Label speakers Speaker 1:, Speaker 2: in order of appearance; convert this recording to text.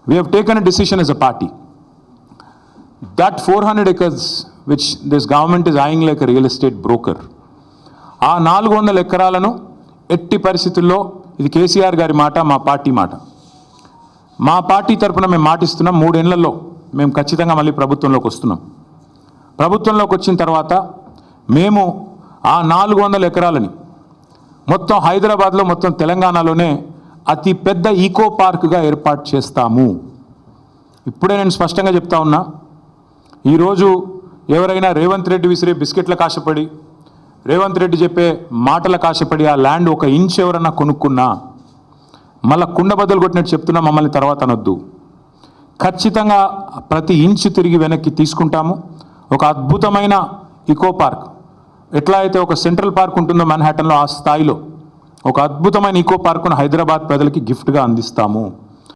Speaker 1: We have taken a decision as a party that 400 acres which this government is eyeing like a real estate broker, ఆ 400 ఎకరాలను ఎట్టి పరిస్థితుల్లో, ఇది కేసీఆర్ గారి మాట, మా పార్టీ మాట, మా పార్టీ తరఫున మేము మాటిస్తున్నాం, 3 ఏళ్లలో మేము ఖచ్చితంగా మళ్ళీ ప్రభుత్వంలోకి వస్తున్నాం. ప్రభుత్వంలోకి వచ్చిన తర్వాత మేము ఆ 400 ఎకరాలని మొత్తం హైదరాబాద్లో, మొత్తం తెలంగాణలోనే అతి పెద్ద ఈకో పార్క్గా ఏర్పాటు చేస్తాము. ఇప్పుడే నేను స్పష్టంగా చెప్తా ఉన్నా, ఈరోజు ఎవరైనా రేవంత్ రెడ్డి విసిరే బిస్కెట్ల కాశపడి, రేవంత్ రెడ్డి చెప్పే మాటల కాశపడి ఆ ల్యాండ్ 1 ఇంచ్ ఎవరన్నా కొనుక్కున్నా మళ్ళీ కుండ బద్దలు కొట్టినట్టు చెప్తున్నా, మమ్మల్ని తర్వాత అనొద్దు. ఖచ్చితంగా ప్రతి ఇంచు తిరిగి వెనక్కి తీసుకుంటాము. ఒక అద్భుతమైన ఈకో పార్క్, ఎట్లా అయితే ఒక సెంట్రల్ పార్క్ ఉంటుందో మన్హాటన్లో, ఆ స్థాయిలో ఒక అద్భుతమైన ఈకో పార్కును హైదరాబాద్ ప్రజలకి గిఫ్ట్గా అందిస్తాము.